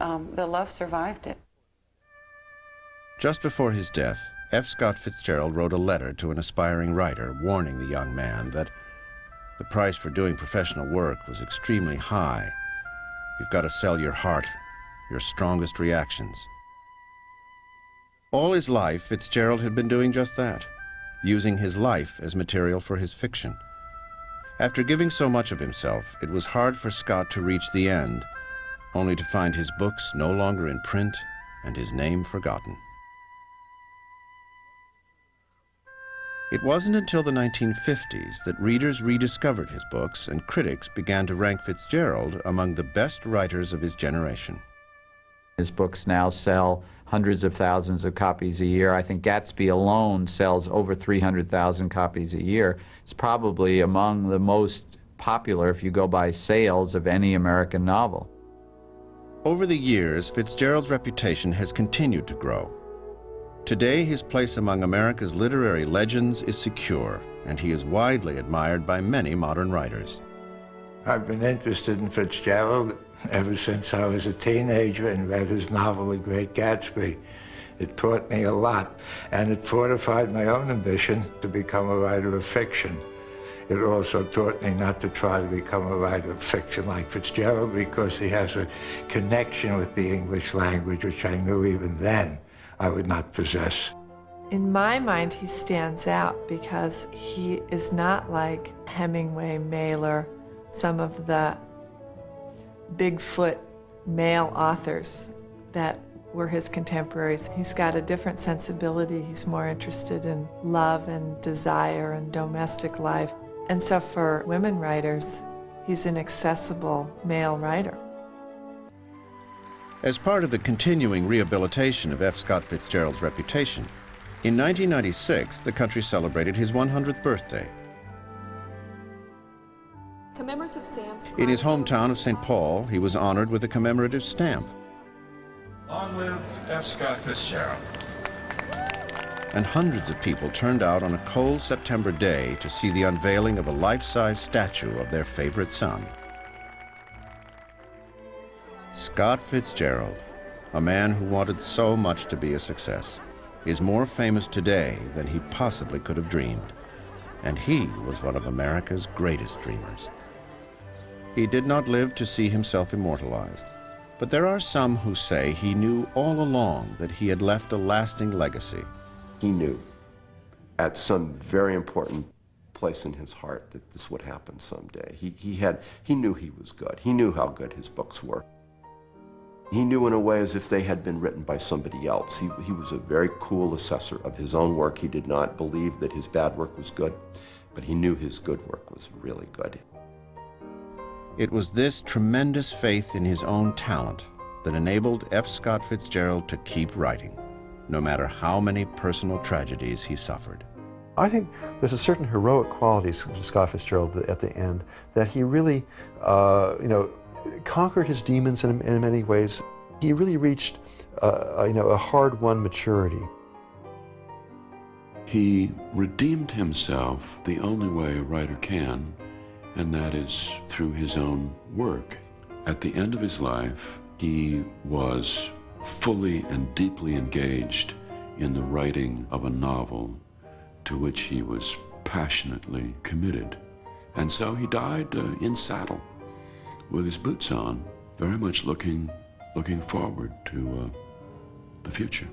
the love survived it. Just before his death, F. Scott Fitzgerald wrote a letter to an aspiring writer warning the young man that the price for doing professional work was extremely high. You've got to sell your heart, your strongest reactions. All his life, Fitzgerald had been doing just that, using his life as material for his fiction. After giving so much of himself, it was hard for Scott to reach the end, only to find his books no longer in print and his name forgotten. It wasn't until the 1950s that readers rediscovered his books and critics began to rank Fitzgerald among the best writers of his generation. His books now sell hundreds of thousands of copies a year. I think Gatsby alone sells over 300,000 copies a year. It's probably among the most popular, if you go by sales, of any American novel. Over the years, Fitzgerald's reputation has continued to grow. Today, his place among America's literary legends is secure, and he is widely admired by many modern writers. I've been interested in Fitzgerald ever since I was a teenager and read his novel, The Great Gatsby. It taught me a lot, and it fortified my own ambition to become a writer of fiction. It also taught me not to try to become a writer of fiction like Fitzgerald, because he has a connection with the English language, which I knew even then I would not possess. In my mind, he stands out because he is not like Hemingway, Mailer, some of the Bigfoot male authors that were his contemporaries. He's got a different sensibility. He's more interested in love and desire and domestic life. And so for women writers, he's an accessible male writer. As part of the continuing rehabilitation of F. Scott Fitzgerald's reputation, in 1996, the country celebrated his 100th birthday. Commemorative stamps. In his hometown of St. Paul, he was honored with a commemorative stamp. Long live F. Scott Fitzgerald. And hundreds of people turned out on a cold September day to see the unveiling of a life-size statue of their favorite son. Scott Fitzgerald, a man who wanted so much to be a success, is more famous today than he possibly could have dreamed. And he was one of America's greatest dreamers. He did not live to see himself immortalized, but there are some who say he knew all along that he had left a lasting legacy. He knew at some very important place in his heart that this would happen someday. He knew he was good. He knew how good his books were. He knew in a way as if they had been written by somebody else. He was a very cool assessor of his own work. He did not believe that his bad work was good, but he knew his good work was really good. It was this tremendous faith in his own talent that enabled F. Scott Fitzgerald to keep writing, no matter how many personal tragedies he suffered. I think there's a certain heroic quality to Scott Fitzgerald at the end, that he really, conquered his demons in many ways. He really reached, a hard-won maturity. He redeemed himself the only way a writer can, and that is through his own work. At the end of his life, he was fully and deeply engaged in the writing of a novel to which he was passionately committed. And so he died in saddle, with his boots on, very much looking forward to the future.